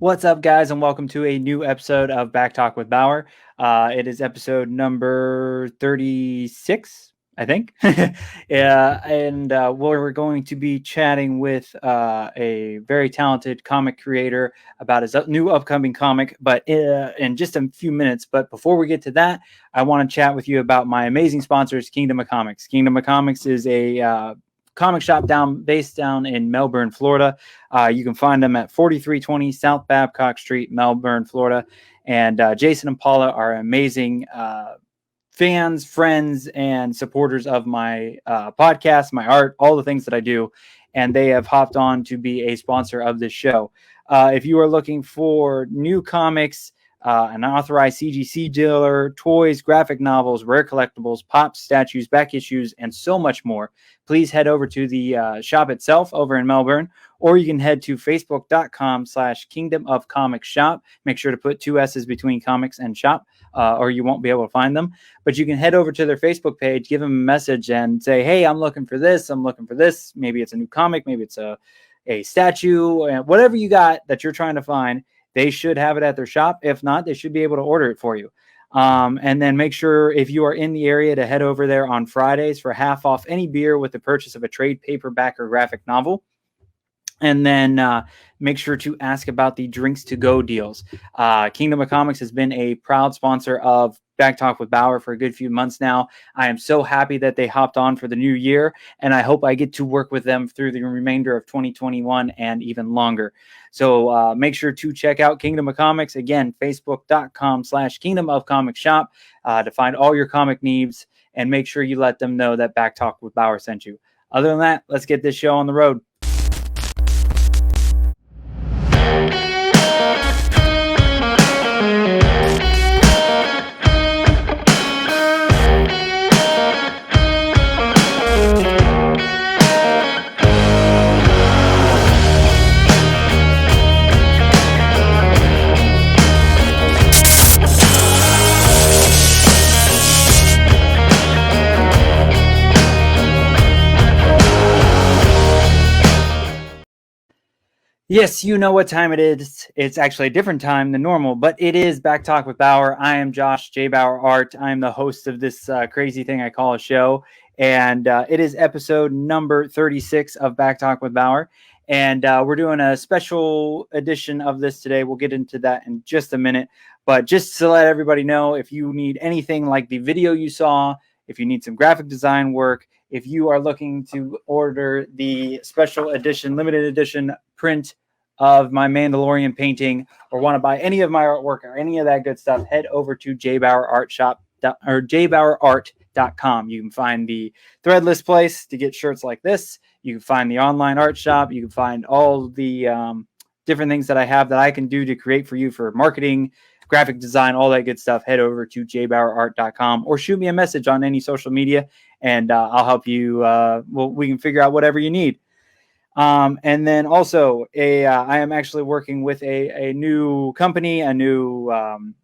What's up, guys, and welcome to a new episode of Back Talk with Bauer. It is episode number 36, I think. Yeah, and we're going to be chatting with a very talented comic creator about his new upcoming comic, but in just a few minutes. But before we get to that, I want to chat with you about my amazing sponsors, Kingdom of Comics. Kingdom of Comics is a comic shop based down in Melbourne, Florida. You can find them at 4320 South Babcock Street, Melbourne, Florida. And Jason and Paula are amazing fans, friends, and supporters of my podcast, my art, all the things that I do. And they have hopped on to be a sponsor of this show. If you are looking for new comics, an authorized CGC dealer, toys, graphic novels, rare collectibles, pops, statues, back issues, and so much more, please head over to the shop itself over in Melbourne, or you can head to facebook.com/Kingdom of Comics Shop. Make sure to put 2 S's between comics and shop, or you won't be able to find them. But you can head over to their Facebook page, give them a message, and say, hey, I'm looking for this. I'm looking for this. Maybe it's a new comic. Maybe it's a statue. Whatever you got that you're trying to find, they should have it at their shop. If not, they should be able to order it for you. And then make sure, if you are in the area, to head over there on Fridays for half off any beer with the purchase of a trade paperback or graphic novel. And then make sure to ask about the drinks to go deals. Kingdom of Comics has been a proud sponsor of Back Talk with Bauer for a good few months now. I am so happy that they hopped on for the new year, and I hope I get to work with them through the remainder of 2021 and even longer. So make sure to check out Kingdom of Comics. Again, facebook.com/Kingdom of Comics Shop to find all your comic needs, and make sure you let them know that Back Talk with Bauer sent you. Other than that, let's get this show on the road. Yes, you know what time it is. It's actually a different time than normal, but it is Back Talk with Bauer. I am Josh, JBauerArt. I'm the host of this crazy thing I call a show, and it is episode number 36 of Back Talk with Bauer, and we're doing a special edition of this today. We'll get into that in just a minute, but just to let everybody know, if you need anything like the video you saw, if you need some graphic design work, if you are looking to order the special edition, limited edition print of my Mandalorian painting, or want to buy any of my artwork or any of that good stuff, head over to JBauerArt.com. You can find the threadless place to get shirts like this. You can find the online art shop. You can find all the different things that I have that I can do to create for you for marketing, graphic design, all that good stuff. Head over to JBauerArt.com, or shoot me a message on any social media, and I'll help you. We can figure out whatever you need. And then also, I am actually working with a new company, a new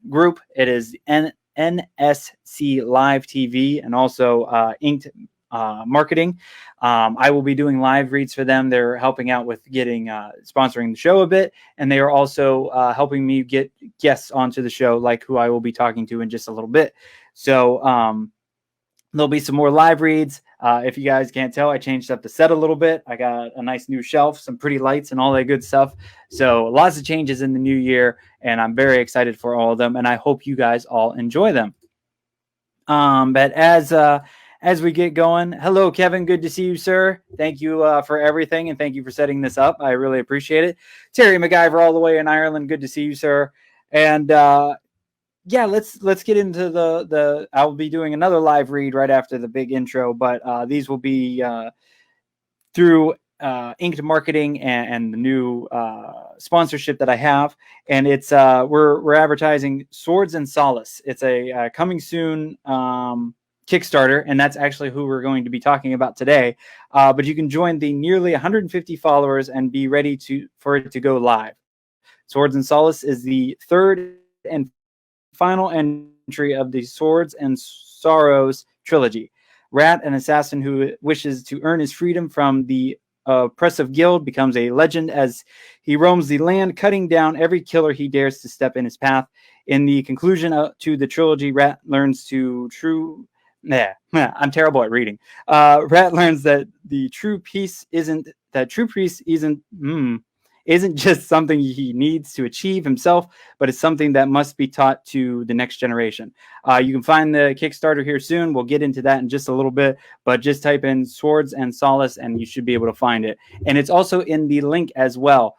group. It is NSC Live TV, and also Inked Marketing. I will be doing live reads for them. They're helping out with getting sponsoring the show a bit, and they are also helping me get guests onto the show, like who I will be talking to in just a little bit. So there'll be some more live reads. If you guys can't tell, I changed up the set a little bit. I got a nice new shelf, some pretty lights, and all that good stuff. So lots of changes in the new year, and I'm very excited for all of them, and I hope you guys all enjoy them. But as we get going, hello, Kevin. Good to see you, sir. Thank you for everything, and thank you for setting this up. I really appreciate it. Terry MacGyver, all the way in Ireland. Good to see you, sir. And yeah, let's get into the. I'll be doing another live read right after the big intro, but these will be through Inked Marketing and the new sponsorship that I have, and it's we're advertising Swords and Solace. It's a coming soon Kickstarter, and that's actually who we're going to be talking about today. But you can join the nearly 150 followers and be ready for it to go live. Swords and Solace is the third and final entry of the Swords and Sorrows trilogy. Rat, an assassin who wishes to earn his freedom from the oppressive guild, becomes a legend as he roams the land, cutting down every killer he dares to step in his path. In the conclusion to the trilogy, Rat learns to true. Nah, I'm terrible at reading. Rat learns that true peace isn't isn't just something he needs to achieve himself, but it's something that must be taught to the next generation. You can find the Kickstarter here soon. We'll get into that in just a little bit, but just type in Swords and Solace and you should be able to find it. And it's also in the link as well.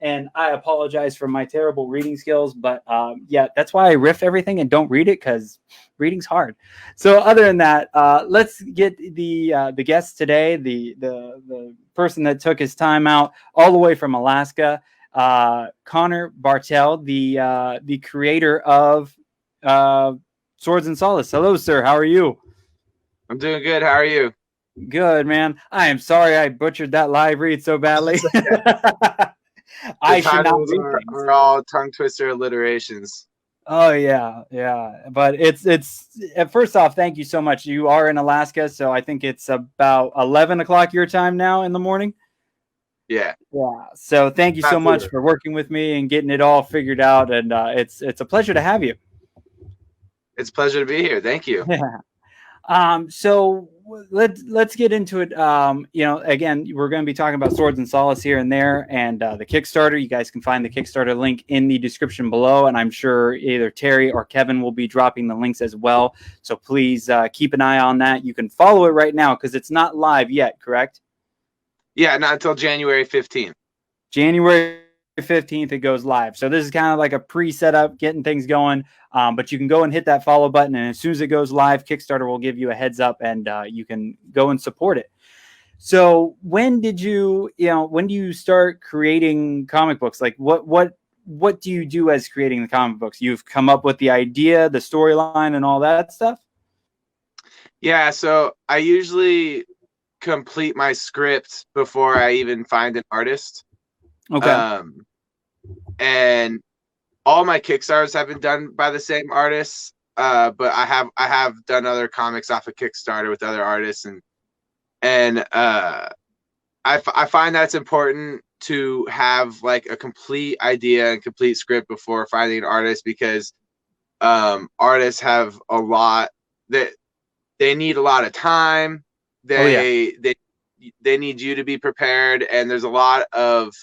And I apologize for my terrible reading skills, but yeah, that's why I riff everything and don't read it, because reading's hard. So other than that, let's get the guest today, the person that took his time out all the way from Alaska, Connor Bartel, the creator of Swords and Solace. Hello, sir. How are you? I'm doing good. How are you? Good, man. I am sorry I butchered that live read so badly. I should not are all tongue twister alliterations. Oh yeah, but it's first off, thank you so much. You are in Alaska, so I think it's about 11 o'clock your time now in the morning. Yeah. So thank you so much for working with me and getting it all figured out, and it's a pleasure to have you. It's a pleasure to be here. Thank you. Yeah. So let's get into it. Again, we're going to be talking about Swords and Solace here and there, and the Kickstarter. You guys can find the Kickstarter link in the description below, and I'm sure either Terry or Kevin will be dropping the links as well. So please keep an eye on that. You can follow it right now because it's not live yet, correct? Yeah, not until January 15th. January 15th it goes live. So this is kind of like a pre-setup, getting things going. But you can go and hit that follow button, and as soon as it goes live, Kickstarter will give you a heads up, and you can go and support it. So when did you when do you start creating comic books? Like what do you do as creating the comic books? You've come up with the idea, the storyline, and all that stuff? Yeah, so I usually complete my script before I even find an artist. Okay. And all my Kickstarters have been done by the same artists, but I have done other comics off of Kickstarter with other artists, and I find that's important to have like a complete idea and complete script before finding an artist, because artists have a lot that they need a lot of time. They need you to be prepared, and there's a lot of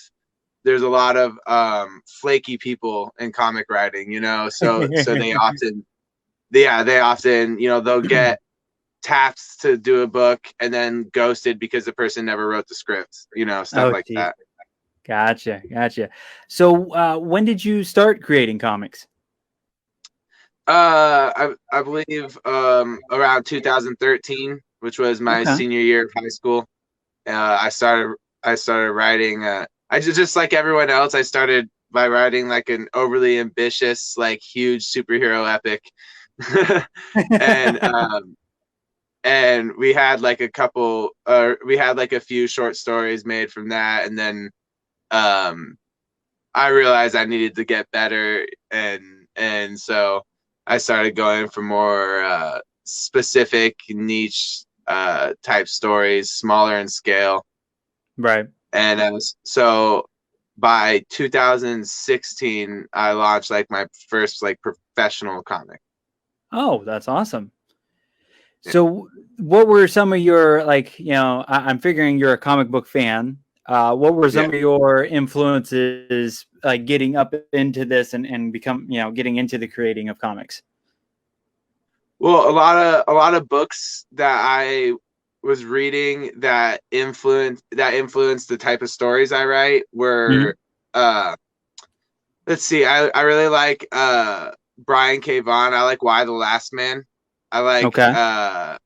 flaky people in comic writing, so they often they'll get tapped to do a book and then ghosted because the person never wrote the script, stuff like that. Gotcha. So when did you start creating comics? I believe around 2013, which was my senior year of high school. I started writing. I just like everyone else, I started by writing like an overly ambitious, like huge superhero epic, and we had like a few short stories made from that, and then I realized I needed to get better, and so I started going for more specific niche type stories, smaller in scale. Right. And so by 2016, I launched like my first like professional comic. Oh, that's awesome. So what were some of your, like, I'm figuring you're a comic book fan. What were some of your influences, like getting up into this and become, getting into the creating of comics? Well, a lot of books that I was reading that influenced the type of stories I write were let's see, I really like Brian K. Vaughan. I like Y the Last Man. I like The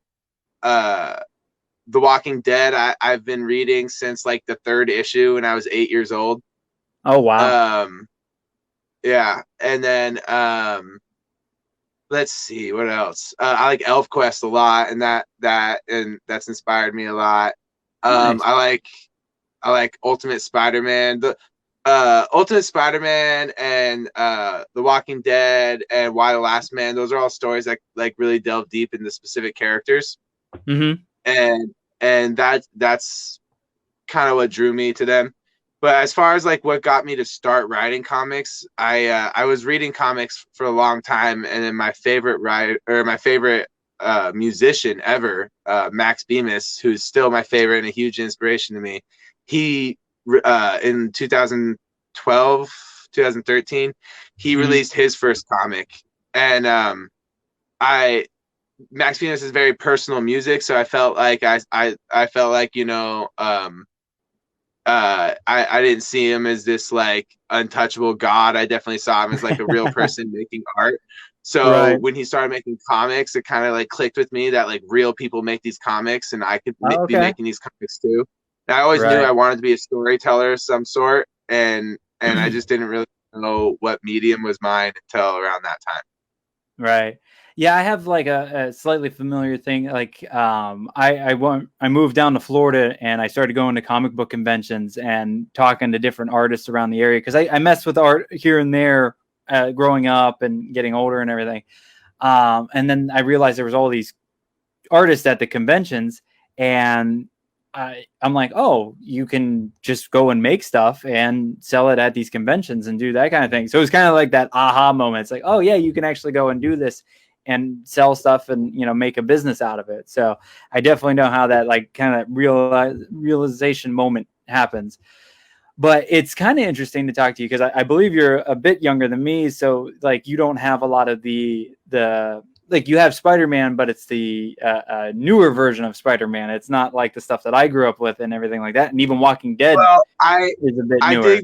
Walking Dead. I've been reading since like the 3rd issue when I was 8 years old. Oh wow. Yeah, and then let's see what else. I like ElfQuest a lot, and that's inspired me a lot. Nice. I like Ultimate Spider-Man. The Ultimate Spider-Man and The Walking Dead and Y the Last Man. Those are all stories that like really delve deep into specific characters. Mm-hmm. And that's kind of what drew me to them. But as far as like what got me to start writing comics, I was reading comics for a long time, and then my favorite musician ever, Max Bemis, who's still my favorite and a huge inspiration to me. He in 2012, 2013, he released his first comic, and Max Bemis is very personal music, so I felt like I felt like, you know, I didn't see him as this like untouchable god. I definitely saw him as like a real person making art. So Right. when he started making comics, it kind of like clicked with me that like real people make these comics, and I could be making these comics too. And I always knew I wanted to be a storyteller of some sort, and I just didn't really know what medium was mine until around that time. Right. Yeah, I have like a slightly familiar thing. Like, I moved down to Florida and I started going to comic book conventions and talking to different artists around the area, because I messed with art here and there growing up and getting older and everything. And then I realized there was all these artists at the conventions, and I'm like, oh, you can just go and make stuff and sell it at these conventions and do that kind of thing. So it was kind of like that aha moment. It's like, oh yeah, you can actually go and do this and sell stuff and, you know, make a business out of it. So I definitely know how that like kind of realization moment happens. But it's kind of interesting to talk to you, because I believe you're a bit younger than me. So like you don't have a lot of the like, you have Spider-Man, but it's the newer version of Spider-Man. It's not like the stuff that I grew up with and everything like that. And even Walking Dead is a bit newer.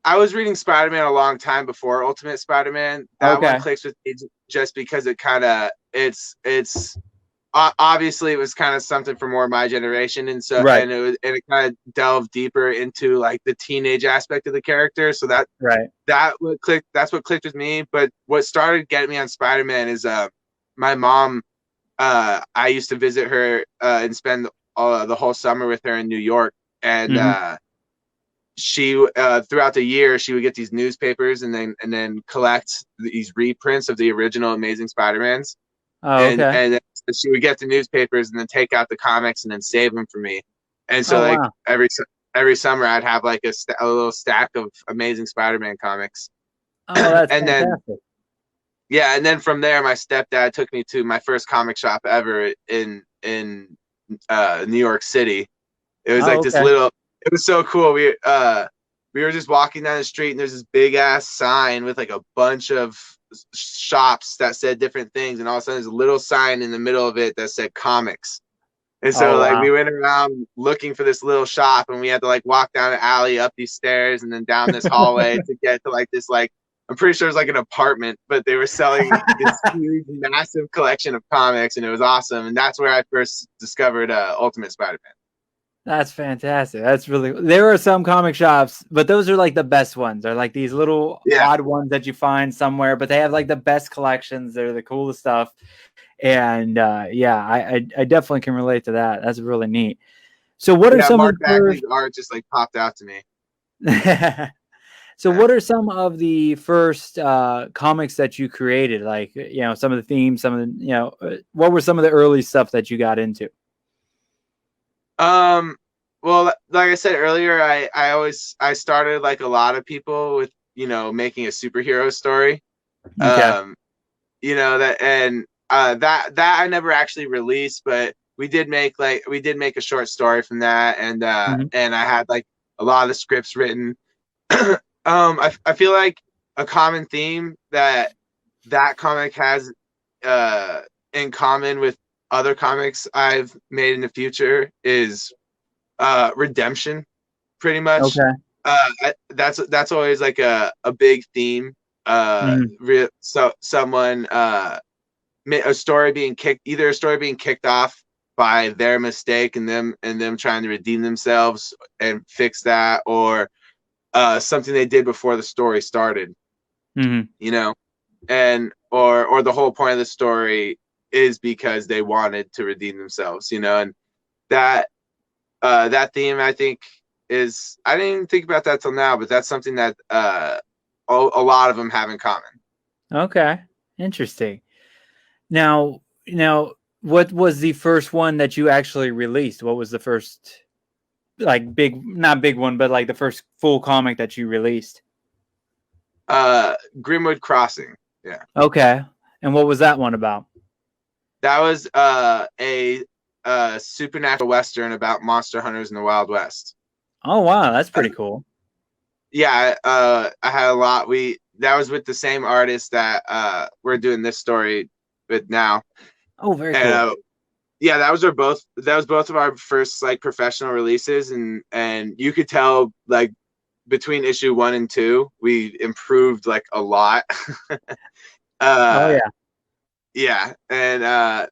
I was reading Spider-Man a long time before Ultimate Spider-Man. That one clicks with me just because it kind of it's obviously it was kind of something for more of my generation, and so and it kind of delved deeper into like the teenage aspect of the character. So that's what clicked with me. But what started getting me on Spider-Man is my mom. I used to visit her and spend the whole summer with her in New York, and she throughout the year she would get these newspapers and then collect these reprints of the original Amazing Spider-Mans. And she would get the newspapers and then take out the comics and then save them for me. And so every summer I'd have like a little stack of Amazing Spider-Man comics. Oh, that's and fantastic. And then from there my stepdad took me to my first comic shop ever in New York City. It was this little. It was so cool. We were just walking down the street, and there's this big ass sign with like a bunch of shops that said different things, and all of a sudden there's a little sign in the middle of it that said comics. And so we went around looking for this little shop, and we had to like walk down an alley, up these stairs, and then down this hallway to get to like this, like, I'm pretty sure it was like an apartment, but they were selling this huge, massive collection of comics, and it was awesome. And that's where I first discovered Ultimate Spider-Man. That's fantastic. That's really, there are some comic shops, but those are like the best ones. They're like these little odd ones that you find somewhere, but they have like the best collections. They're the coolest stuff. And I definitely can relate to that. That's really neat. So what are some Mark Bagley's art just like popped out to me. So what are some of the first comics that you created? Like, you know, some of the themes, some of the, you know, what were some of the early stuff that you got into? Well, like I said earlier, I started like a lot of people with, you know, making a superhero story. You know, that I never actually released, but we did make a short story from that, and and I had like a lot of the scripts written. I feel like a common theme that comic has in common with other comics I've made in the future is redemption, pretty much. That's always like a big theme. So someone a story being kicked off by their mistake and them trying to redeem themselves and fix that, or something they did before the story started. You know, and or the whole point of the story is because they wanted to redeem themselves, you know. And that theme, I think, is, I didn't even think about that till now, but that's something that a lot of them have in common. Okay, interesting. Now, what was the first one that you actually released? What was the first like big, not big one, but like the first full comic that you released? Grimwood Crossing. Yeah. Okay. And what was that one about? That was a supernatural western about monster hunters in the Wild West. Oh wow, that's pretty cool. Yeah, I had a lot. That was with the same artist that we're doing this story with now. Oh, very And, cool. yeah, that was both of our first like professional releases, and you could tell like between issue 1 and 2 we improved like a lot. Oh yeah. Yeah, and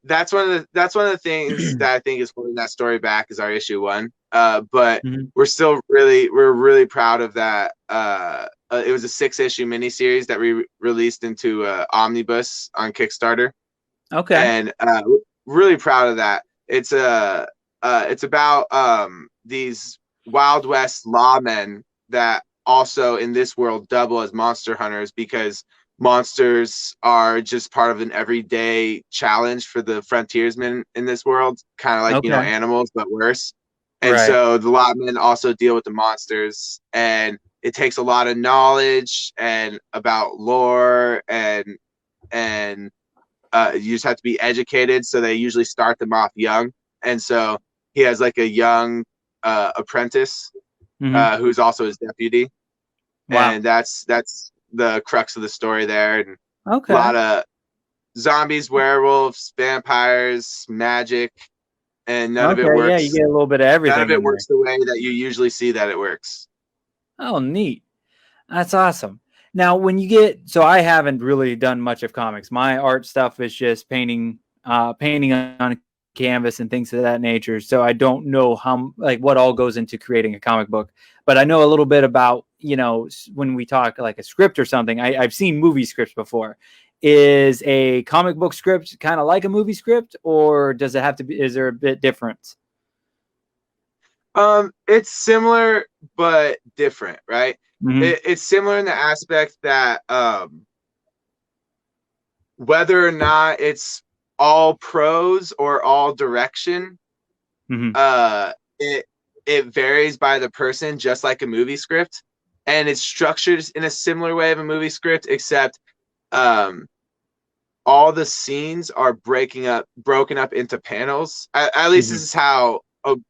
that's one of the things that I think is holding that story back is our issue 1. But Mhm. we're really proud of that. It was a 6-issue miniseries that we released into omnibus on Kickstarter. Okay. And really proud of that. It's about these Wild West lawmen that also in this world double as monster hunters because monsters are just part of an everyday challenge for the frontiersmen in this world, kind of like Okay. animals but worse. And Right. so the lawmen also deal with the monsters, and it takes a lot of knowledge and about lore and you just have to be educated. So they usually start them off young, and so he has like a young apprentice Mhm. who's also his deputy, Wow. and that's the crux of the story there. And a Okay. lot of zombies, werewolves, vampires, magic, and none of it Okay. Yeah, you works. get a little bit of None everything of it in there. works the way that you usually see that it works. Oh, neat. That's awesome. Now, when you get, so I haven't really done much of comics. My art stuff is just painting on canvas and things of that nature. So I don't know like what all goes into creating a comic book, but I know a little bit about, when we talk like a script or something. I've seen movie scripts before. Is a comic book script kind of like a movie script, or does it have to be? Is there a bit different? It's similar but different, right? Mm-hmm. It's similar in the aspect that whether or not it's all prose or all direction, Mm-hmm. it varies by the person, just like a movie script, and it's structured in a similar way of a movie script, except um, all the scenes are broken up into panels. At least Mm-hmm. this is how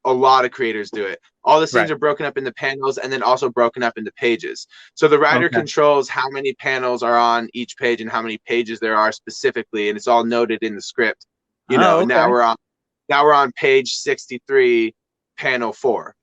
a lot of creators do it. All the scenes Right. are broken up into panels and then also broken up into pages. So the writer Okay. controls how many panels are on each page and how many pages there are specifically, and it's all noted in the script. Oh, okay. Now we're on page 63, panel 4.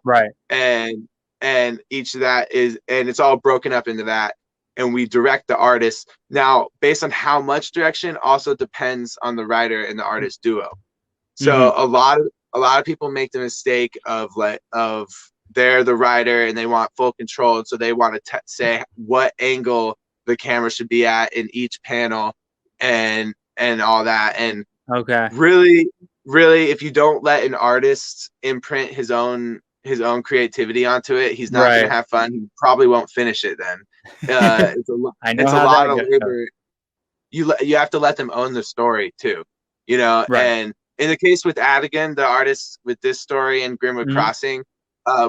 Right. And each of that and it's all broken up into that, and we direct the artist. Now, based on how much direction also depends on the writer and the artist duo. Mm-hmm. So a lot of people make the mistake of they're the writer and they want full control, and so they want to say what angle the camera should be at in each panel and all that. And Okay. really, if you don't let an artist imprint his own creativity onto it, he's not going to Right. have fun. He probably won't finish it then. I know It's a how lot that of goes. labor. You have to let them own the story too, Right. and in the case with Adigan, the artist with this story and Grimwood Mm-hmm. Crossing,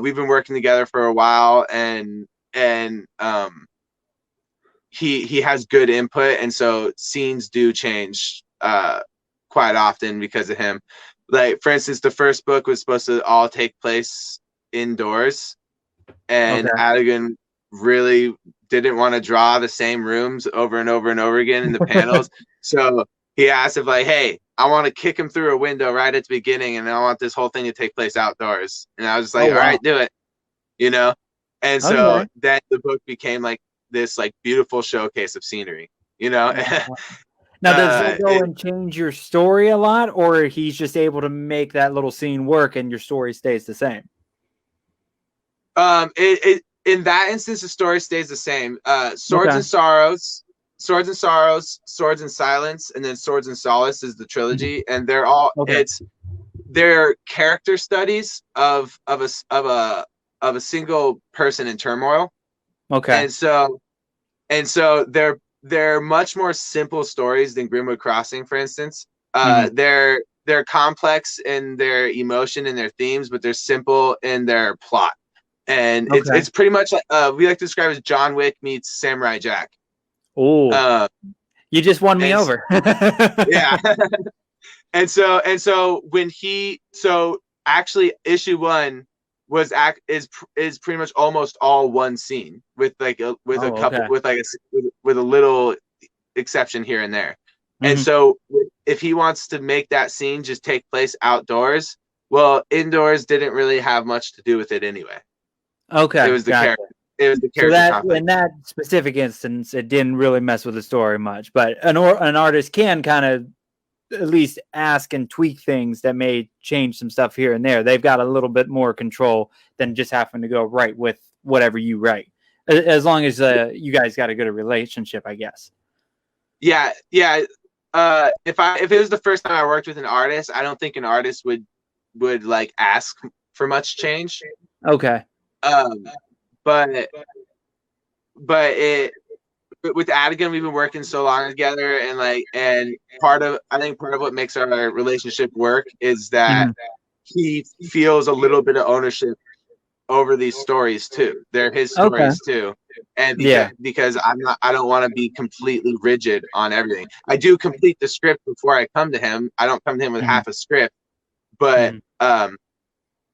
we've been working together for a while, and he has good input, and so scenes do change quite often because of him. Like, for instance, the first book was supposed to all take place indoors, and Okay. Adigan really didn't want to draw the same rooms over and over and over again in the panels. So he asked if, like, hey, I want to kick him through a window right at the beginning, and I want this whole thing to take place outdoors. And I was just like, Oh all wow. right, do it. And so Okay. then the book became like this like beautiful showcase of scenery. Wow. Now, does that go and change your story a lot, or he's just able to make that little scene work and your story stays the same? In that instance, the story stays the same. Okay. Swords and Sorrows, Swords and Silence, and then Swords and Solace is the trilogy, and they're all Okay. they're character studies of a single person in turmoil. Okay. And so they're much more simple stories than Grimwood Crossing, for instance. they're complex in their emotion and their themes, but they're simple in their plot. And it's pretty much like we like to describe it as John Wick meets Samurai Jack. Oh, you just won me over. Yeah. And so when actually issue 1 is pretty much almost all one scene with like a little exception here and there. And so if he wants to make that scene just take place outdoors, well, indoors didn't really have much to do with it anyway. Okay. It was the character. It was the character. So in that specific instance, it didn't really mess with the story much. But an artist can kind of at least ask and tweak things that may change some stuff here and there. They've got a little bit more control than just having to go right with whatever you write, as long as you guys got a good relationship, I guess. Yeah. If it was the first time I worked with an artist, I don't think an artist would like ask for much change. Okay. But with Adigan, we've been working so long together, and I think part of what makes our relationship work is that he feels a little bit of ownership over these stories too. They're his stories too. And because I don't want to be completely rigid on everything. I do complete the script before I come to him. I don't come to him with half a script, but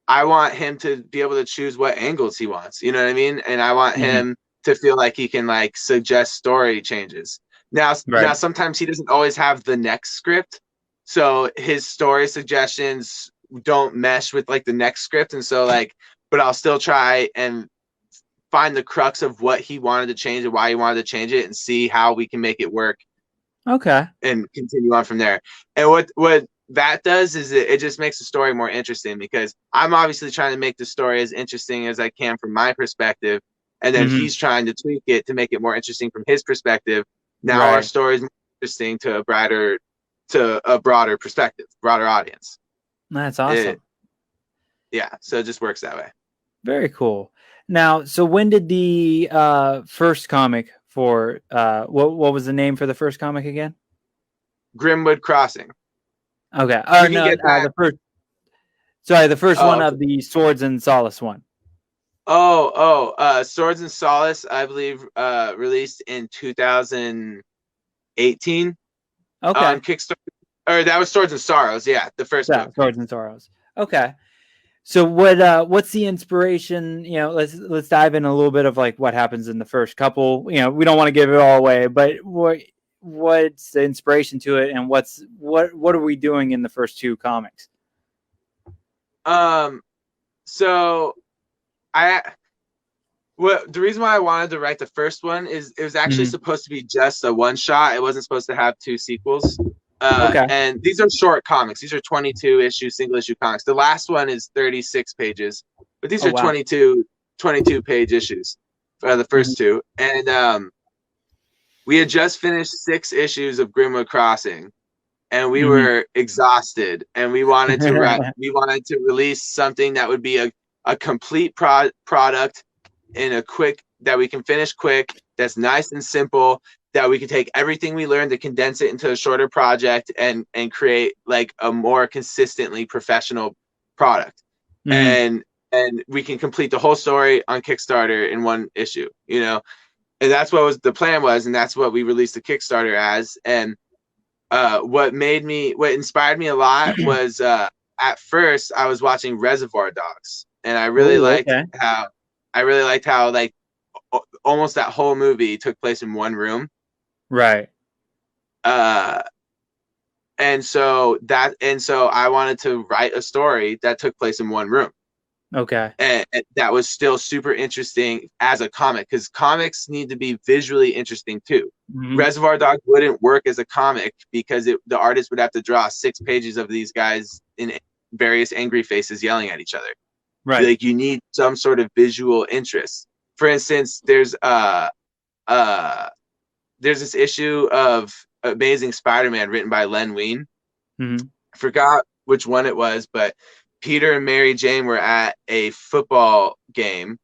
I want him to be able to choose what angles he wants. You know what I mean? And I want him to feel like he can like suggest story changes. Now sometimes he doesn't always have the next script, so his story suggestions don't mesh with like the next script, and so like, but I'll still try and find the crux of what he wanted to change and why he wanted to change it, and see how we can make it work. Okay. And continue on from there. And what that does is it just makes the story more interesting, because I'm obviously trying to make the story as interesting as I can from my perspective, and then he's trying to tweak it to make it more interesting from his perspective. Now our story is more interesting to a broader perspective, broader audience. That's awesome. So it just works that way. Very cool. Now, so when did the first comic for what was the name for the first comic again? Grimwood Crossing. Okay. The first one of the Swords and Solace one. Swords and Solace, I believe, released in 2018. Okay. On Kickstarter. Or that was Swords and Sorrows, the first book. Swords and Sorrows. Okay. So what's the inspiration? Let's dive in a little bit of like what happens in the first couple. We don't want to give it all away, but what's the inspiration to it, and what are we doing in the first two comics? So the reason why I wanted to write the first one is it was actually supposed to be just a one shot. It wasn't supposed to have two sequels. And these are short comics. These are 22 issue single issue comics. The last one is 36 pages, but these are 22 page issues for the first two. And we had just finished 6 issues of Grimwood Crossing, and we were exhausted, and we wanted to release something that would be a complete product in a quick, that we can finish quick, that's nice and simple, that we can take everything we learned to condense it into a shorter project and create like a more consistently professional product. And we can complete the whole story on Kickstarter in one issue, and that's what the plan was, and that's what we released the Kickstarter as. And what inspired me a lot was at first I was watching Reservoir Dogs, and I really liked how like almost that whole movie took place in one room. Right. And so I wanted to write a story that took place in one room. Okay. And that was still super interesting as a comic, because comics need to be visually interesting too. Reservoir Dogs wouldn't work as a comic because the artist would have to draw 6 pages of these guys in various angry faces yelling at each other. Right. Like, you need some sort of visual interest. For instance, there's this issue of Amazing Spider-Man written by Len Wein. Forgot which one it was, but Peter and Mary Jane were at a football game,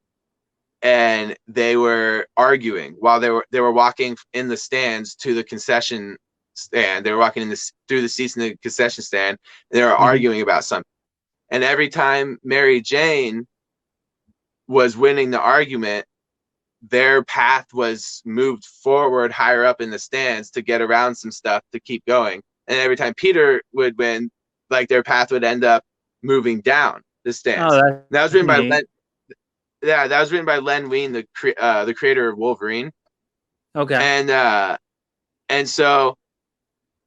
and they were arguing while they were walking in the stands to the concession stand. They were walking through the seats in the concession stand, and they were Mm-hmm. arguing about something. And every time Mary Jane was winning the argument, their path was moved forward higher up in the stands to get around some stuff to keep going. And every time Peter would win, like their path would end up moving down the stands. Oh, that was written by neat. Len. Yeah, that was written by Len Wein, the creator of Wolverine. Okay. And so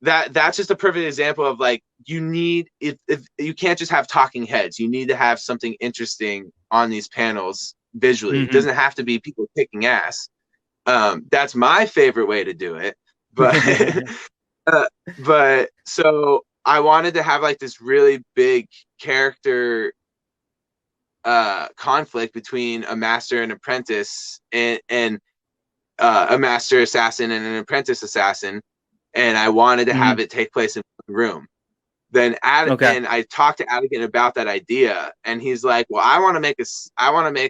that's just a perfect example of like, you need, if you can't just have talking heads, you need to have something interesting on these panels visually. Mm-hmm. It doesn't have to be people kicking ass. That's my favorite way to do it, but so I wanted to have like this really big character conflict between a master and apprentice, and a master assassin and an apprentice assassin, and I wanted to have it take place in one room. Then and I talked to Adigan about that idea, and he's like, well, I want to make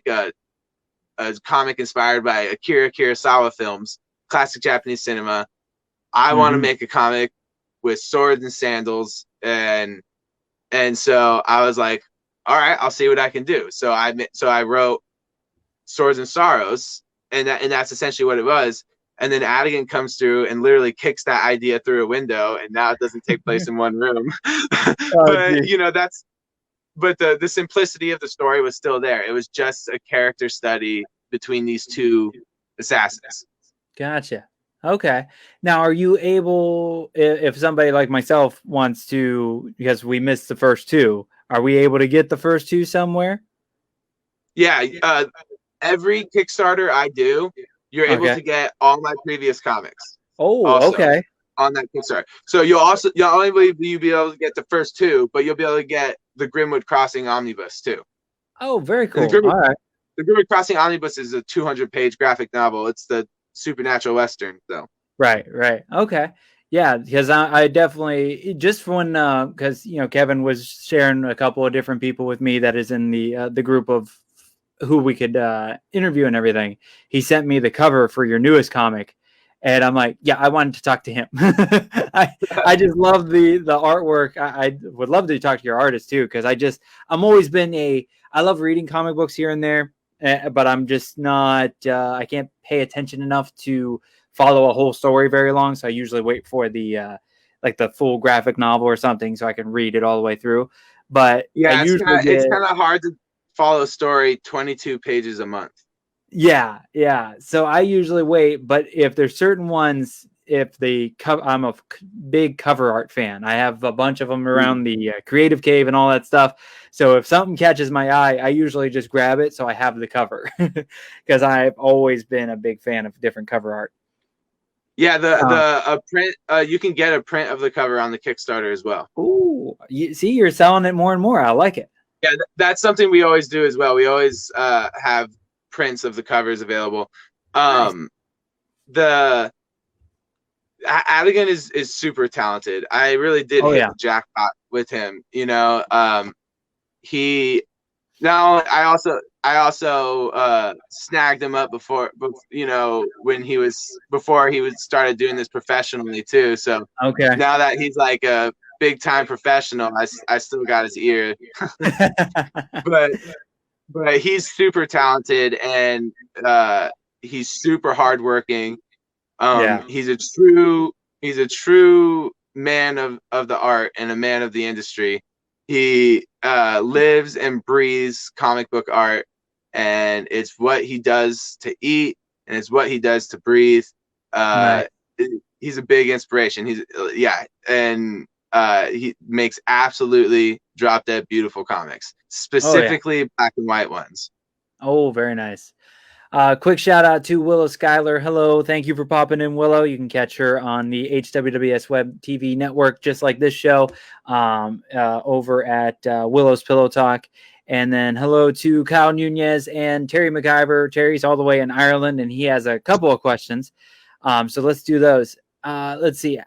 a comic inspired by Akira Kurosawa films, classic Japanese cinema. I want to make a comic with swords and sandals, and so I was like, all right, I'll see what I can do. So I wrote Swords and Sorrows, and that's essentially what it was. And then Adigan comes through and literally kicks that idea through a window, and now it doesn't take place in one room. But you know, but the simplicity of the story was still there. It was just a character study between these two assassins. Gotcha. Okay. Now, are you able, if somebody like myself wants to, because we missed the first two, are we able to get the first two somewhere? Yeah. Every Kickstarter I do, you're able to get all my previous comics. Oh, okay. On that Kickstarter. So you'll only be able to get the first two, but you'll be able to get the Grimwood Crossing Omnibus too. Oh, very cool. All right. The Grimwood Crossing Omnibus is a 200-page graphic novel. It's the supernatural Western, though. Right. Okay. Yeah, because I definitely, just when, because, you know, Kevin was sharing a couple of different people with me that is in the group of who we could interview and everything. He sent me the cover for your newest comic, and I'm like, yeah, I wanted to talk to him. I just love the artwork. I would love to talk to your artist too, because I'm always been I love reading comic books here and there, but I'm just not, I can't pay attention enough to follow a whole story very long. So I usually wait for the like the full graphic novel or something so I can read it all the way through. But yeah, it's kind of hard to follow a story 22 pages a month. Yeah. So I usually wait, but if there's certain ones, I'm a big cover art fan. I have a bunch of them around the Creative Cave and all that stuff. So if something catches my eye, I usually just grab it so I have the cover, because I've always been a big fan of different cover art. Yeah, the print, you can get a print of the cover on the Kickstarter as well. Ooh, see, you're selling it more and more. I like it. Yeah, that's something we always do as well. We always have prints of the covers available. Nice. The Adigan is super talented. I really did hit the jackpot with him. You know, I also snagged him up before you know, before he started doing this professionally too. So now that he's like a big time professional, I still got his ear. but he's super talented, and he's super hardworking. He's a true man of the art and a man of the industry. He lives and breathes comic book art, and it's what he does to eat, and it's what he does to breathe. Nice. He's a big inspiration. He makes absolutely drop dead beautiful comics, specifically black and white ones. Oh, very nice. Quick shout out to Willow Schuyler. Hello. Thank you for popping in, Willow. You can catch her on the HWWS WebTV network, just like this show, over at Willow's Pillow Talk. And then hello to Kyle Nunez and Terry McIver. Terry's all the way in Ireland, and he has a couple of questions. So let's do those. Let's see.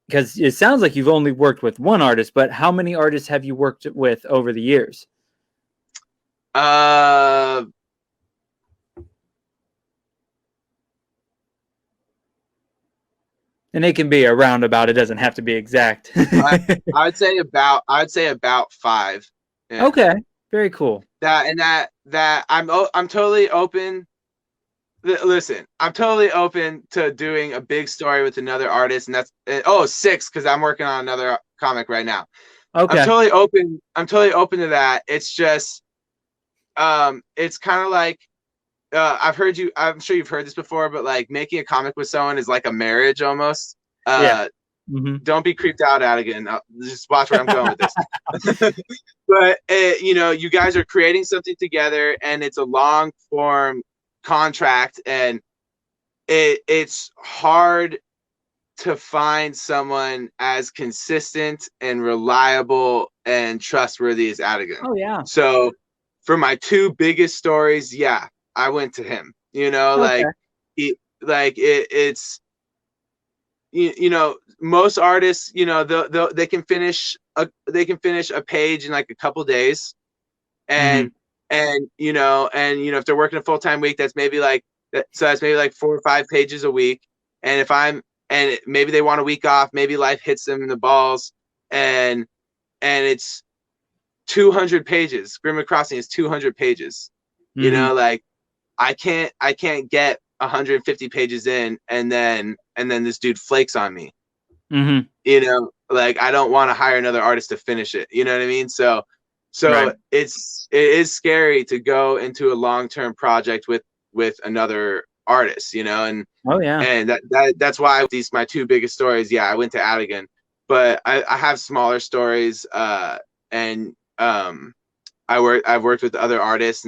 Because it sounds like you've only worked with one artist, but how many artists have you worked with over the years? And it can be a roundabout. It doesn't have to be exact. I would say about 5. Yeah. Okay, very cool. That I'm totally open. Listen, I'm totally open to doing a big story with another artist, and that's 6 because I'm working on another comic right now. Okay. I'm totally open to that. It's just, it's kind of like, I'm sure you've heard this before, but like making a comic with someone is like a marriage almost. Yeah. Don't be creeped out, Adigan. Just watch where I'm going with this. But you guys are creating something together, and it's a long form contract, and it's hard to find someone as consistent and reliable and trustworthy as Adigan. Oh yeah. So for my 2 biggest stories, yeah, I went to him. Okay. It's most artists, they can finish a page in like a couple days, and if they're working a full-time week, that's maybe like 4 or 5 pages a week. And maybe they want a week off, maybe life hits them in the balls, and it's 200 pages. Grimwood Crossing is 200 pages. Like I can't get 150 pages in, and then this dude flakes on me. Like I don't want to hire another artist to finish it. You know what I mean? So right. It is scary to go into a long-term project with another artist, and and that's why with my 2 biggest stories, I went to Adigan, but I have smaller stories, and I've worked with other artists,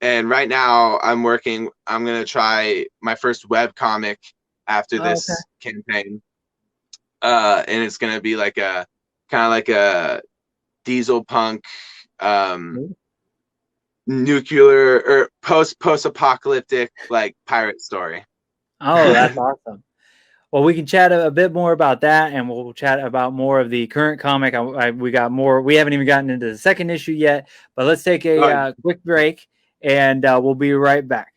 and right now I'm gonna try my first web comic after this campaign, and it's gonna be like a kind of like a diesel punk, nuclear or post-apocalyptic like pirate story. Oh, that's awesome. Well, we can chat a bit more about that, and we'll chat about more of the current comic. We got more. We haven't even gotten into the second issue yet, but let's take a quick break, and we'll be right back.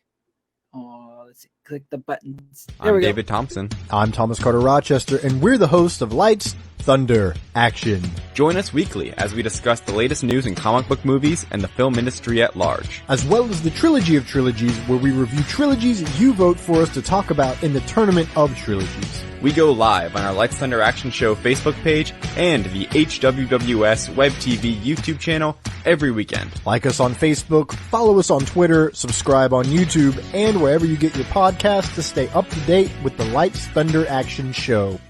Let's see. Click the buttons. I'm David Thompson. I'm Thomas Carter Rochester, and we're the hosts of Lights, Thunder, Action. Join us weekly as we discuss the latest news in comic book movies and the film industry at large. As well as the Trilogy of Trilogies, where we review trilogies you vote for us to talk about in the Tournament of Trilogies. We go live on our Lights, Thunder, Action Show Facebook page and the HWWS WebTV YouTube channel every weekend. Like us on Facebook, follow us on Twitter, subscribe on YouTube, and wherever you get your podcasts to stay up to date with the Lights, Thunder, Action Show.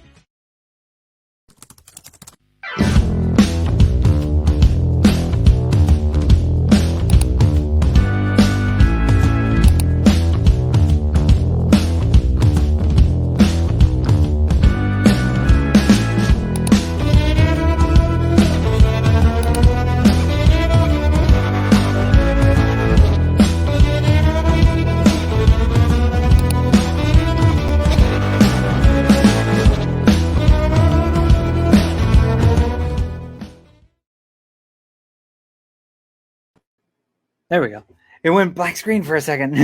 There we go. It went black screen for a second.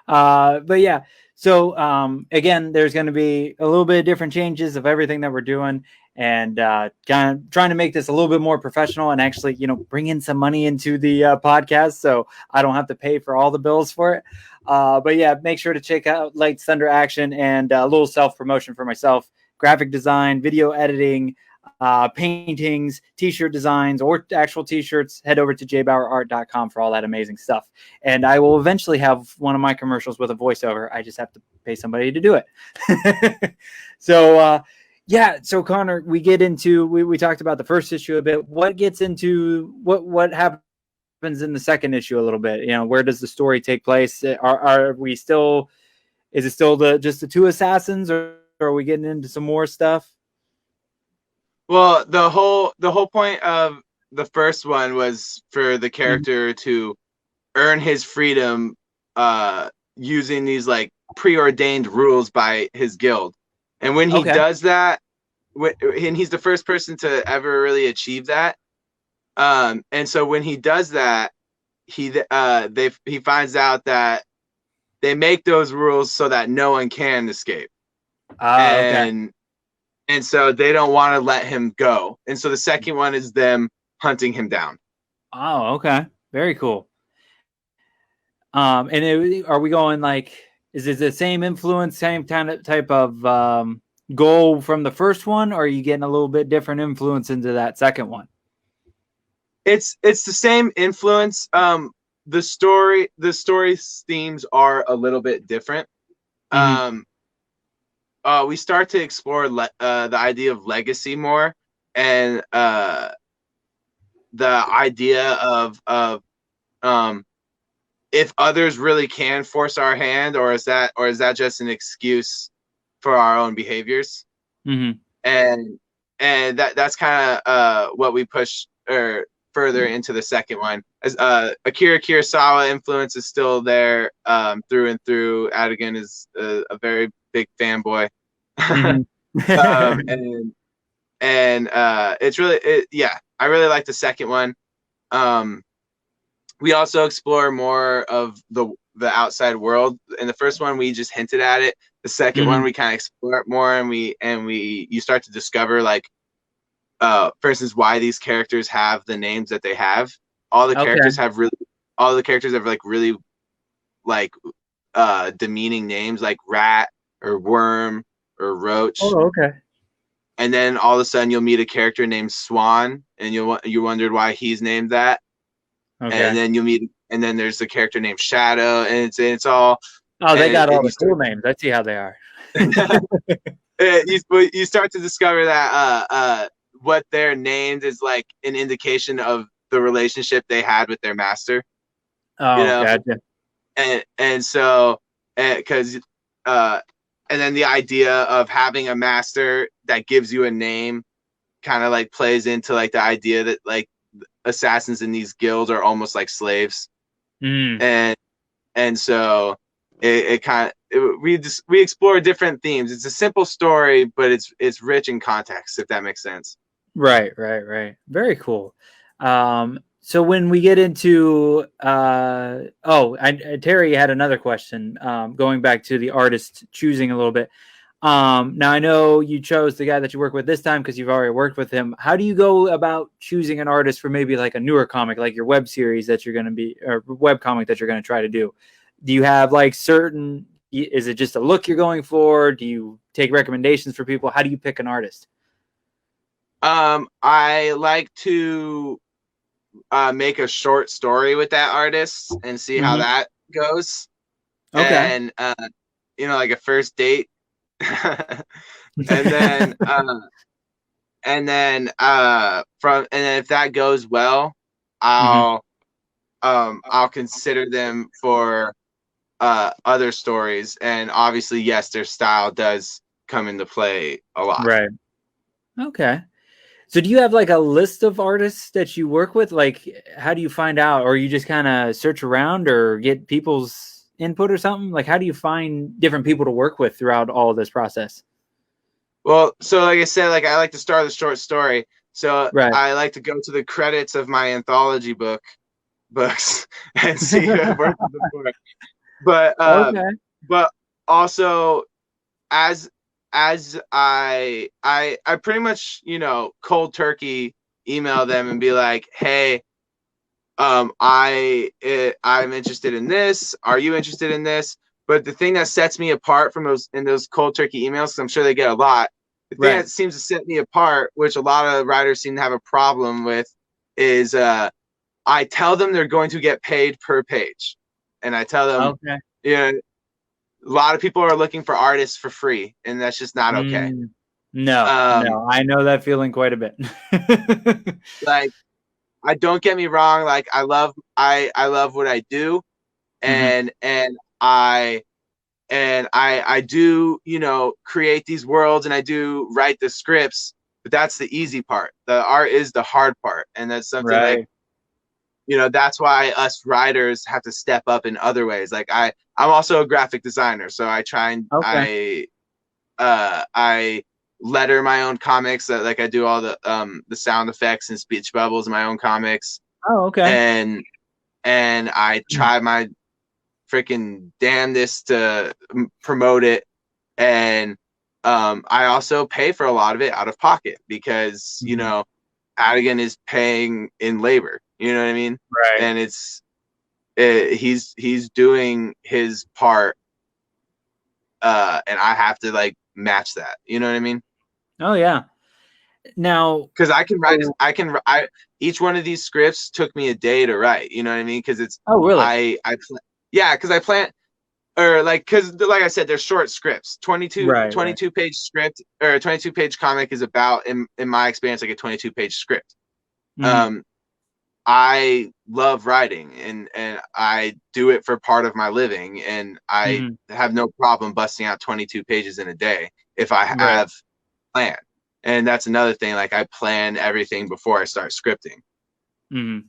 But yeah, so again, there's going to be a little bit of different changes of everything that we're doing, and kind of trying to make this a little bit more professional and actually, bring in some money into the podcast, so I don't have to pay for all the bills for it. But yeah, make sure to check out Lights, Thunder, Action, and a little self-promotion for myself: graphic design, video editing, paintings, t-shirt designs, or actual t-shirts. Head over to JBauerArt.com for all that amazing stuff. And I will eventually have one of my commercials with a voiceover. I just have to pay somebody to do it. So Connor, we get into, we talked about the first issue a bit. What gets into what happens in the second issue a little bit? Where does the story take place? Are we still, is it still just the 2 assassins, or are we getting into some more stuff? Well, the whole point of the first one was for the character to earn his freedom using these like preordained rules by his guild. And when he does that, and he's the first person to ever really achieve that. And so when he does that, he finds out that they make those rules so that no one can escape. and so they don't want to let him go. And so the second one is them hunting him down. Oh, okay. Very cool. Are we going like, is it the same influence, same kind of type of goal from the first one, or are you getting a little bit different influence into that second one? It's the same influence. The story themes are a little bit different. We start to explore the idea of legacy more, and the idea of if others really can force our hand, or is that just an excuse for our own behaviors? Mm-hmm. And that's kind of what we push further into the second one. As Akira Kurosawa influence is still there through and through. Adigan is a very big fanboy. Mm-hmm. And it's really I really like the second one. We also explore more of the outside world. In the first one, we just hinted at it. The second one, we kind of explore it more, and you start to discover, like, for instance, why these characters have the names that they have. All the characters have really like demeaning names, like Rat or Worm or Roach. Oh, okay. And then all of a sudden, you'll meet a character named Swan, and you wondered why he's named that. Okay. And then there's the character named Shadow, and it's all. Oh, they got all the cool names. I see how they are. You start to discover that what they're named is like an indication of the relationship they had with their master. Oh, gotcha. And so because and then the idea of having a master that gives you a name kind of like plays into like the idea that like assassins in these guilds are almost like slaves. And so we explore different themes. It's a simple story, but it's rich in context, if that makes sense. Right. Very cool. So when we get into Terry had another question, going back to the artist choosing a little bit. Now I know you chose the guy that you work with this time because you've already worked with him. How do you go about choosing an artist for maybe like a newer comic, like your web series that you're going to be, or web comic that you're going to try to do? Do you have like is it just a look you're going for? Do you take recommendations for people? How do you pick an artist? I like to make a short story with that artist and see how that goes. Okay. And like a first date. and then if that goes well, I'll consider them for other stories, and obviously yes, their style does come into play a lot. Right. Okay. So do you have like a list of artists that you work with? Like, how do you find out, or you just kind of search around or get people's input or something? Like, how do you find different people to work with throughout all of this process? Well, so like I said, like I like to start the short story. So I like to go to the credits of my anthology books and see who I've worked with before. But also as I pretty much, cold turkey email them and be like, hey, I'm interested in this. Are you interested in this? But the thing that sets me apart from those cold turkey emails, because I'm sure they get a lot, the thing that seems to set me apart, which a lot of writers seem to have a problem with, is I tell them they're going to get paid per page. And I tell them, a lot of people are looking for artists for free, and that's just not okay. No, I know that feeling quite a bit. Like, don't get me wrong. Like, I love what I do, and I do, create these worlds, and I do write the scripts, but that's the easy part. The art is the hard part, and that's something like, that's why us writers have to step up in other ways. Like I'm also a graphic designer, so I try and I letter my own comics. Like I do all the sound effects and speech bubbles in my own comics. Oh, okay. And I try my freaking damnedest to promote it. And I also pay for a lot of it out of pocket because, you know, Adigan is paying in labor, you know what I mean? Right. And he's doing his part, and I have to like match that, you know what I mean? Oh yeah. Now, because each one of these scripts took me a day to write, you know what I mean? Because it's oh really? because I plan, or like, because like I said, they're short scripts. 22 Right. page script, or a 22 page comic is about, in my experience, like a 22 page script. Mhm. I love writing, and I do it for part of my living, and I Mhm. have no problem busting out 22 pages in a day if I Right. have plan. And that's another thing, like I plan everything before I start scripting. Mhm.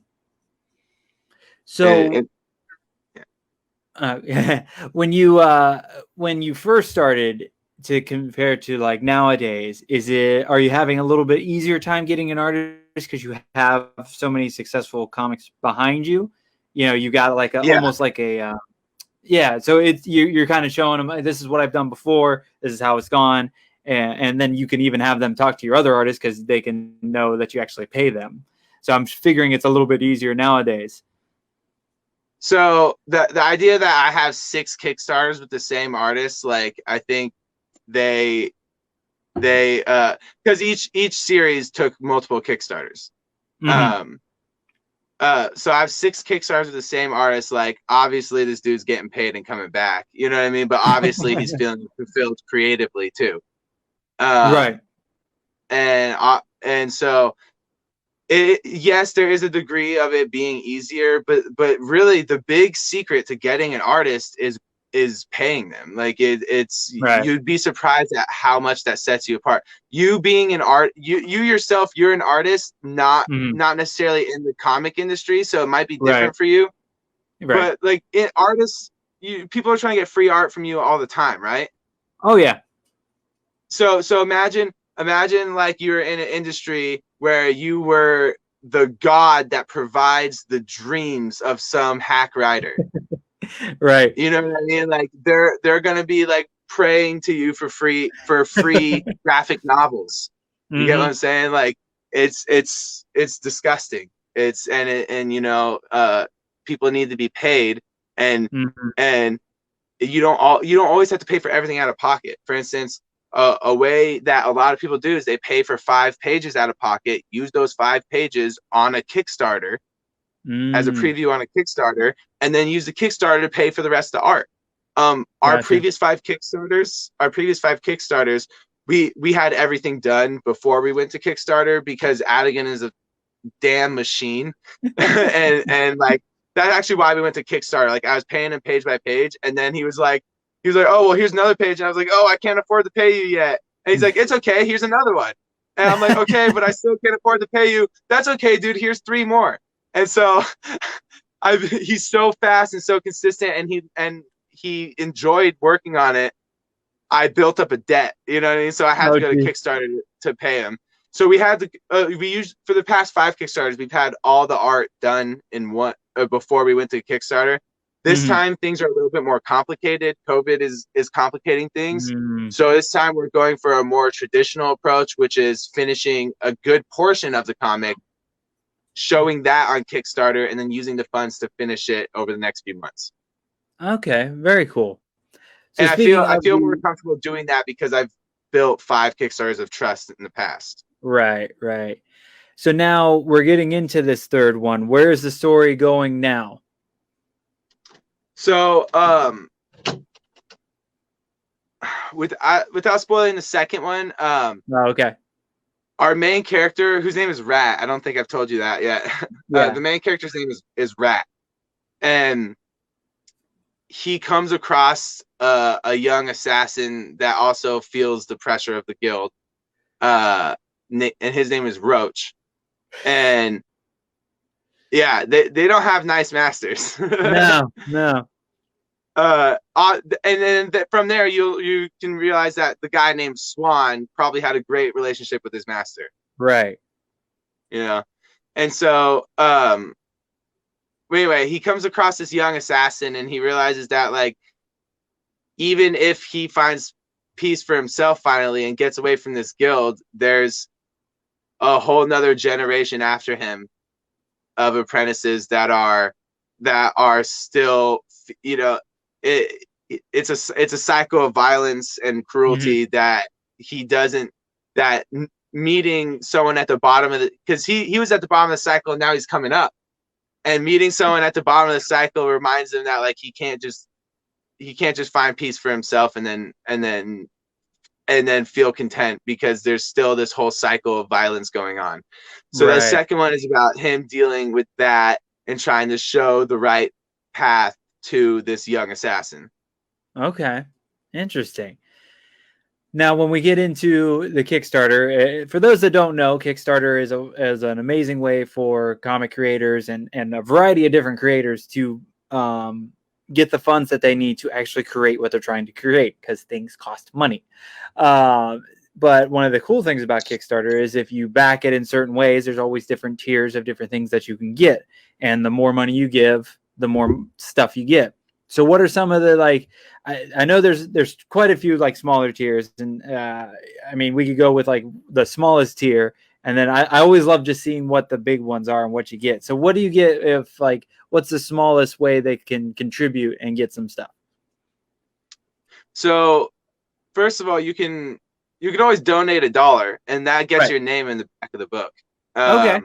And, So, when you first started, to compare to like nowadays, are you having a little bit easier time getting an artist because you have so many successful comics behind you? You know, you got like yeah. almost like a yeah. So you're kind of showing them, this is what I've done before, this is how it's gone, and then you can even have them talk to your other artists because they can know that you actually pay them. So I'm figuring it's a little bit easier nowadays. So the idea that I have 6 Kickstarters with the same artist, like I think they because each series took multiple Kickstarters. Mm-hmm. So I have 6 Kickstarters with the same artist. Like obviously this dude's getting paid and coming back, you know what I mean? But obviously he's feeling fulfilled creatively too. Right. And so yes, there is a degree of it being easier, but really the big secret to getting an artist is paying them. Like it's Right. you'd be surprised at how much that sets you apart. You being an you yourself, you're an artist, not Mm-hmm. necessarily in the comic industry, so it might be Right. different for you. Right. But like artists, people are trying to get free art from you all the time, right? Oh yeah. So imagine like you're in an industry where you were the god that provides the dreams of some hack writer. Right. You know what I mean? Like they're gonna be like praying to you for free graphic novels. You get what Mm-hmm. I'm saying? Like it's disgusting. And you know, people need to be paid, and Mm-hmm. and you don't always have to pay for everything out of pocket. For instance, a way that a lot of people do is they pay for 5 pages out of pocket, use those 5 pages on a Kickstarter as a Mm. preview on a Kickstarter, and then use the Kickstarter to pay for the rest of the art. Our Gotcha. previous 5 Kickstarters, we had everything done before we went to Kickstarter because Adigan is a damn machine. and like that's actually why we went to Kickstarter. Like I was paying him page by page, and then he was like, oh well, here's another page, and I was like, oh, I can't afford to pay you yet. And he's like, it's okay, here's another one. And I'm like, okay, but I still can't afford to pay you. That's okay, dude, here's 3 more. And so he's so fast and so consistent, and he enjoyed working on it. I built up a debt, you know what I mean? So I had to go to Kickstarter to pay him. So we had to we used, for the past 5 Kickstarters, we've had all the art done in one before we went to Kickstarter. This Mm-hmm. time things are a little bit more complicated. COVID is complicating things. Mm-hmm. So this time we're going for a more traditional approach, which is finishing a good portion of the comic, showing that on Kickstarter, and then using the funds to finish it over the next few months. Okay, very cool. So And speaking I of feel more comfortable doing that because I've built 5 Kickstarters of trust in the past. right. So now we're getting into this third one. Where is the story going now? So without spoiling the second one, Oh, okay. our main character, whose name is Rat, I don't think I've told you that yet. Yeah. The main character's name is Rat, and he comes across a young assassin that also feels the pressure of the guild, and his name is Roach. And yeah, they don't have nice masters. No. And then from there you can realize that the guy named Swan probably had a great relationship with his master. Right. You know, and so anyway, he comes across this young assassin, and he realizes that like even if he finds peace for himself finally and gets away from this guild, there's a whole nother generation after him of apprentices that are still, you know, it's a cycle of violence and cruelty that he doesn't, meeting someone at the bottom of because he was at the bottom of the cycle and now he's coming up, and meeting someone at the bottom of the cycle reminds him that like he can't just find peace for himself and then feel content, because there's still this whole cycle of violence going on. So the second one is about him dealing with that and trying to show the right path to this young assassin. Okay, interesting. Now, when we get into the Kickstarter, for those that don't know, Kickstarter is an amazing way for comic creators and a variety of different creators to get the funds that they need to actually create what they're trying to create, because things cost money. But one of the cool things about Kickstarter is if you back it in certain ways, there's always different tiers of different things that you can get. And the more money you give, the more stuff you get. So what are some of the, like, I know there's quite a few like smaller tiers, and I mean, we could go with like the smallest tier, and then I always love just seeing what the big ones are and what you get. So what do you get if, like, what's the smallest way they can contribute and get some stuff? So first of all, you can always donate $1, and that gets your name in the back of the book. Okay.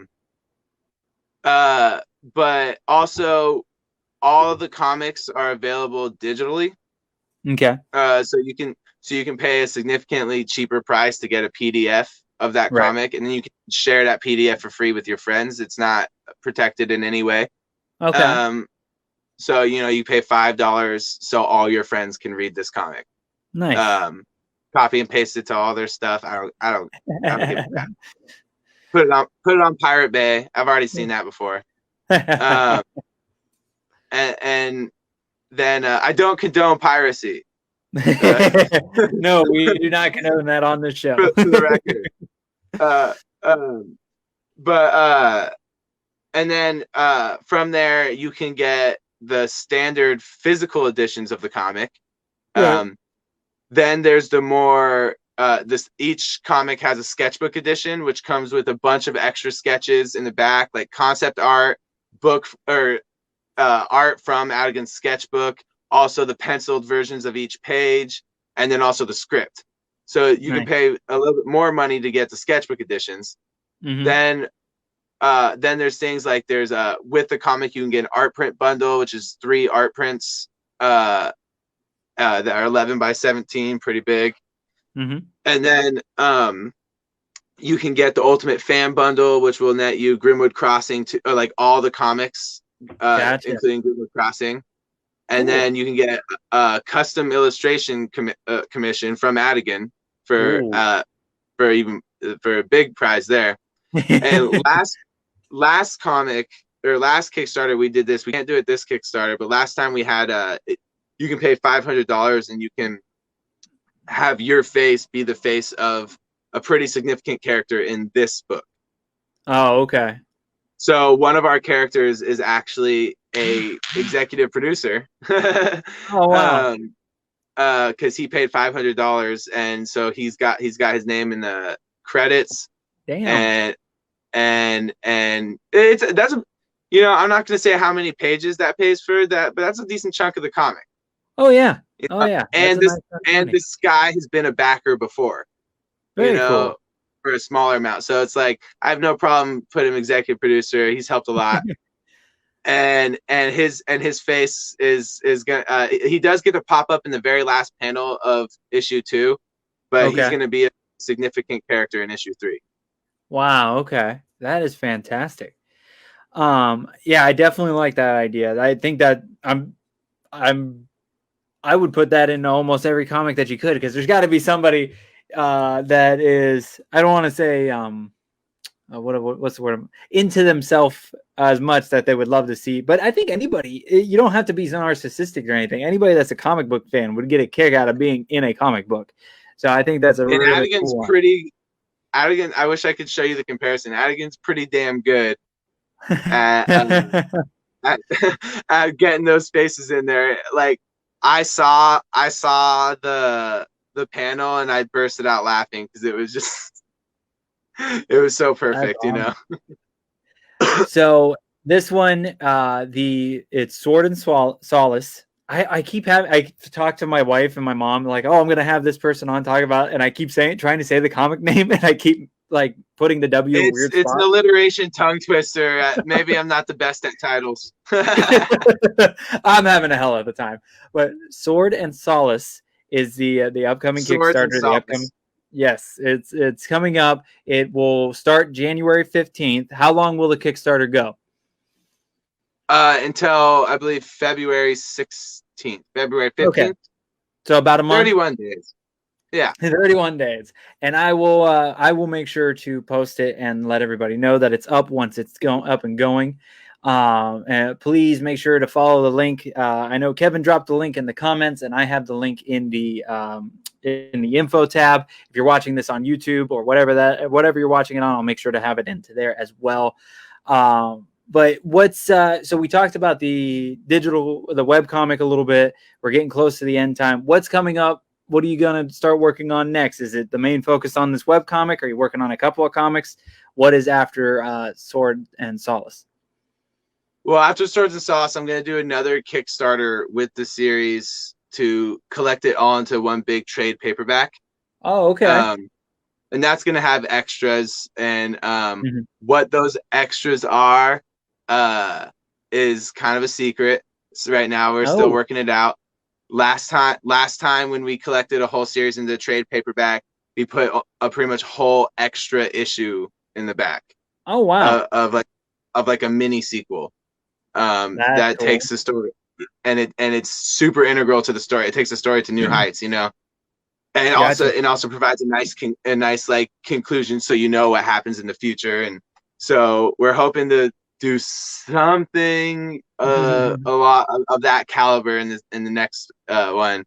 But also, all of the comics are available digitally. Okay. So you can pay a significantly cheaper price to get a PDF of that comic, and then you can share that PDF for free with your friends. It's not protected in any way. Okay. So you pay $5 so all your friends can read this comic. Nice. Copy and paste it to all their stuff. I don't give a crap. Put it on Pirate Bay. I've already seen that before. And then I don't condone piracy. No, we do not condone that on this show. For the record. And then from there you can get the standard physical editions of the comic. Then there's the more each comic has a sketchbook edition, which comes with a bunch of extra sketches in the back, like concept art, book or art from Adigan's sketchbook, also the penciled versions of each page, and then also the script. So you can pay a little bit more money to get the sketchbook editions. Then there's things like with the comic you can get an art print bundle, which is 3 art prints that are 11 by 17, pretty big. And then you can get the Ultimate Fan Bundle, which will net you Grimwood Crossing or like all the comics, including Grimwood Crossing. And then you can get a custom illustration commission from Adigan for a big prize there. And last comic or last Kickstarter we did this. We can't do it this Kickstarter, but last time we had you can pay $500 and you can have your face be the face of a pretty significant character in this book. Oh, okay. So one of our characters is actually a executive producer. Oh, wow. Because he paid $500, and so he's got his name in the credits. Damn. And that's I'm not going to say how many pages that pays for that, but that's a decent chunk of the comic. Oh yeah. Oh yeah. And this guy has been a backer before. Very cool. For a smaller amount. So it's like I have no problem putting him executive producer. He's helped a lot. and his face is gonna he does get to pop up in the very last panel of issue 2, but he's gonna be a significant character in issue 3. Wow, okay. That is fantastic. Yeah, I definitely like that idea. I think that I would put that in almost every comic that you could, because there's got to be somebody that is, I don't want to say what's the word, into themselves as much that they would love to see, but I think anybody, you don't have to be narcissistic or anything. Anybody that's a comic book fan would get a kick out of being in a comic book. So I think that's a really Adigan's cool Adigan, I wish I could show you the comparison. Adigan's pretty damn good at getting those faces in there. Like I saw the the panel and I bursted out laughing because it was just it was so perfect, you know. So this one, it's Sword and Solace. I talk to my wife and my mom like, oh, I'm gonna have this person on talk about, and I keep trying to say the comic name, and I keep like putting the W in weird It's spot. an alliteration tongue twister. Maybe I'm not the best at titles. I'm having a hell of a time. But Sword and Solace is the upcoming Swords and Kickstarter. Solace. Yes, it's coming up. It will start January 15th. How long will the Kickstarter go? Until I believe February 16th, February 15th. Okay. So about a month. 31 days. Yeah. 31 days. And I will make sure to post it and let everybody know that it's up once it's up and going. And please make sure to follow the link. I know Kevin dropped the link in the comments, and I have the link in the info tab. If you're watching this on YouTube or whatever you're watching it on, I'll make sure to have it into there as well. But so we talked about the webcomic a little bit. We're getting close to the end time. What's coming up? What are you going to start working on next? Is it the main focus on this webcomic? Are you working on a couple of comics? What is after Sword and Solace? Well, after Swords and Solace, I'm going to do another Kickstarter with the series to collect it all into one big trade paperback. Oh, okay. And that's going to have extras, and what those extras are is kind of a secret. So right now we're still working it out. Last time when we collected a whole series into trade paperback, we put a pretty much whole extra issue in the back. Oh wow! Of like a mini sequel that cool. Takes the story, and it's super integral to the story. It takes the story to new heights, you know. And it also provides a nice like conclusion, so you know what happens in the future. And so we're hoping to do something a lot of that caliber in the next one.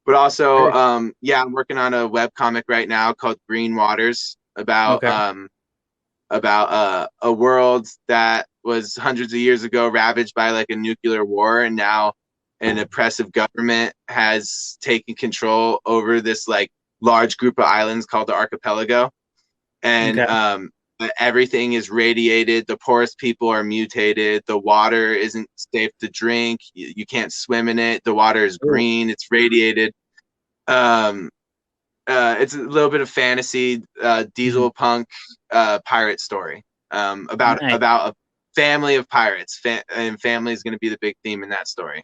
But also, I'm working on a webcomic right now called Green Waters about a world that was hundreds of years ago ravaged by like a nuclear war, and now an oppressive government has taken control over this like large group of islands called the archipelago. And everything is radiated. The poorest people are mutated. The water isn't safe to drink. You can't swim in it. The water is green. It's radiated. It's a little bit of fantasy, diesel punk pirate story about a family of pirates. And family is going to be the big theme in that story.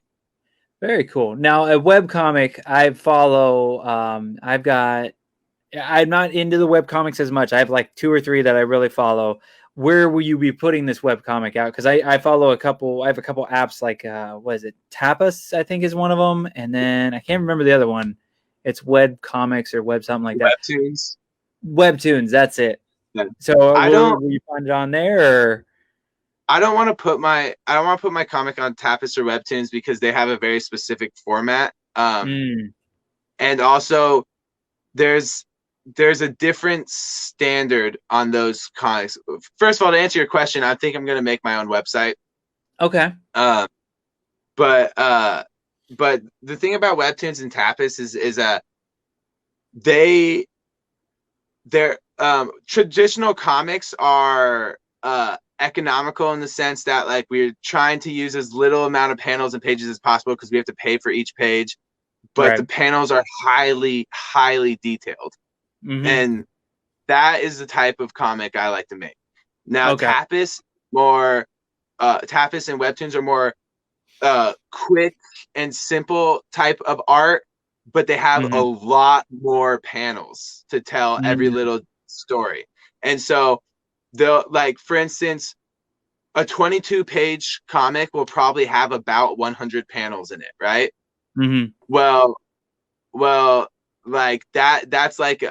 Very cool. Now, a webcomic I follow, I'm not into the webcomics as much. I have like 2 or 3 that I really follow. Where will you be putting this webcomic out? Because I follow I have a couple apps like, what is it? Tapas, I think is one of them. And then I can't remember the other one. It's Web Comics or Web something like that. Webtoons, that's it. Yeah. So will you find it on there, or? I don't want to put my comic on Tapas or Webtoons because they have a very specific format. And also there's a different standard on those comics. First of all, to answer your question, I think I'm going to make my own website. Okay. But the thing about Webtoons and Tapas is their traditional comics are economical in the sense that like we're trying to use as little amount of panels and pages as possible because we have to pay for each page, but the panels are highly detailed. And that is the type of comic I like to make. Now Tapas and Webtoons are more quick and simple type of art, but they have a lot more panels to tell every little story. And so they'll, like, for instance, a 22-page comic will probably have about 100 panels in it, right? Well, like that's like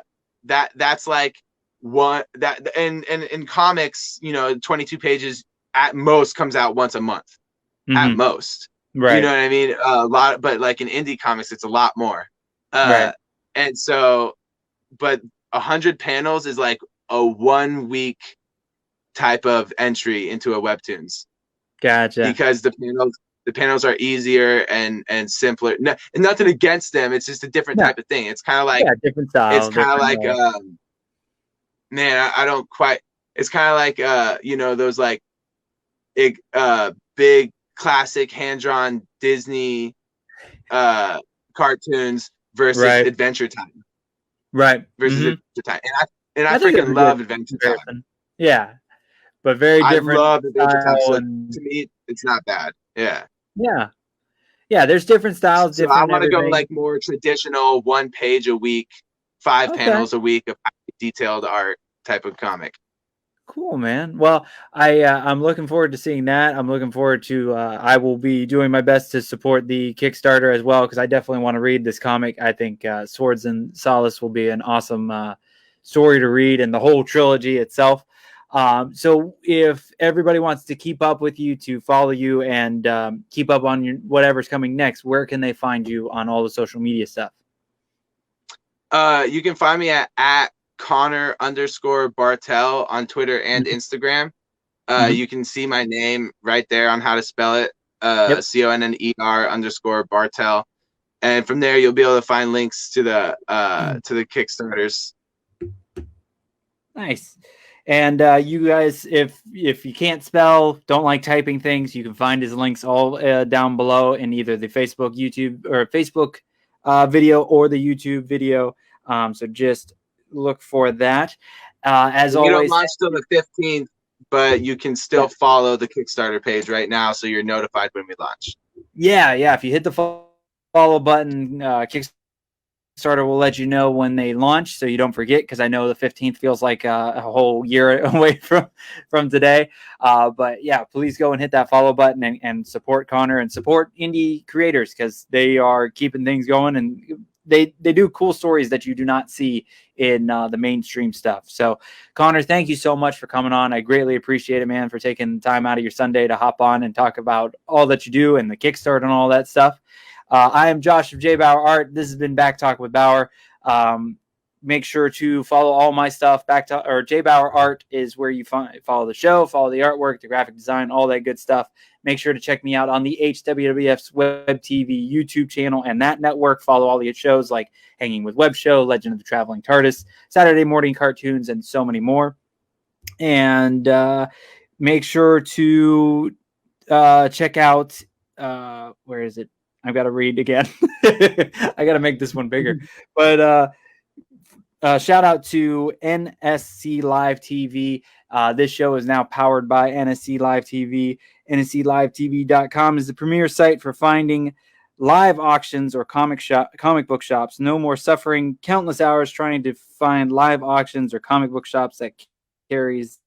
one that and in comics, you know, 22 pages at most comes out once a month. At most. Right. You know what I mean? A lot, but like in indie comics, it's a lot more. And so, but 100 panels is like a 1 week type of entry into a Webtoons. Gotcha. Because the the panels are easier and simpler. No, and nothing against them. It's just a different type of thing. It's kind of like different style. It's kind of like man, I don't quite. It's kind of like you know, those like big classic hand-drawn Disney cartoons versus Adventure Time. Right. Versus Adventure Time. And I freaking love Adventure Time. Yeah. But very different. I love Adventure Time. So to me, it's not bad. Yeah. Yeah. Yeah, there's different styles. So I want to go like more traditional 1 page a week, 5 panels a week of detailed art type of comic. Cool, man. Well, I'm looking forward to seeing that. I'm looking forward to I will be doing my best to support the Kickstarter as well, because I definitely want to read this comic. I think Swords and Solace will be an awesome story to read, and the whole trilogy itself. So if everybody wants to keep up with you, to follow you and keep up on your whatever's coming next, where can they find you on all the social media stuff? You can find me at Connor_Bartel on Twitter and Instagram. You can see my name right there on how to spell it. CONNER_Bartel. And from there, you'll be able to find links to the Kickstarters. Nice. And you guys, if you can't spell, don't like typing things, you can find his links all down below in either the Facebook, YouTube, or Facebook video or the YouTube video. So just look for that. As always, don't launch till the 15th, but you can still follow the Kickstarter page right now, so you're notified when we launch. Yeah. If you hit the follow button, Kickstarter will let you know when they launch, so you don't forget, because I know the 15th feels like a whole year away from today. But yeah, please go and hit that follow button and support Connor and support indie creators, because they are keeping things going, and they do cool stories that you do not see in the mainstream stuff. So Connor, thank you so much for coming on. I greatly appreciate it, man, for taking time out of your Sunday to hop on and talk about all that you do and the Kickstarter and all that stuff. I am Josh of JBauerArt. This has been Back Talk with Bauer. Make sure to follow all my stuff. JBauerArt is where you follow the show, follow the artwork, the graphic design, all that good stuff. Make sure to check me out on the HWWS WebTV YouTube channel and that network. Follow all the shows like Hangin with Web Show, Legend of the Traveling Tardis, Saturday morning cartoons, and so many more. And make sure to check out, where is it? I've got to read again. I got to make this one bigger. But shout out to NSC Live TV. This show is now powered by NSC Live TV. NSCLiveTV.com is the premier site for finding live auctions or comic book shops. No more suffering countless hours trying to find live auctions or comic book shops that carries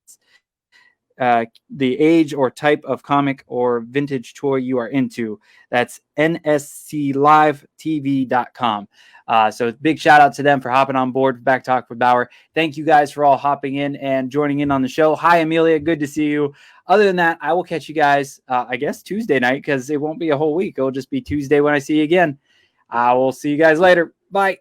the age or type of comic or vintage toy you are into. That's NSCLiveTV.com. So big shout out to them for hopping on board Back Talk with Bauer. Thank you guys for all hopping in and joining in on the show. Hi, Amelia. Good to see you. Other than that, I will catch you guys, I guess, Tuesday night, because it won't be a whole week. It'll just be Tuesday when I see you again. I will see you guys later. Bye.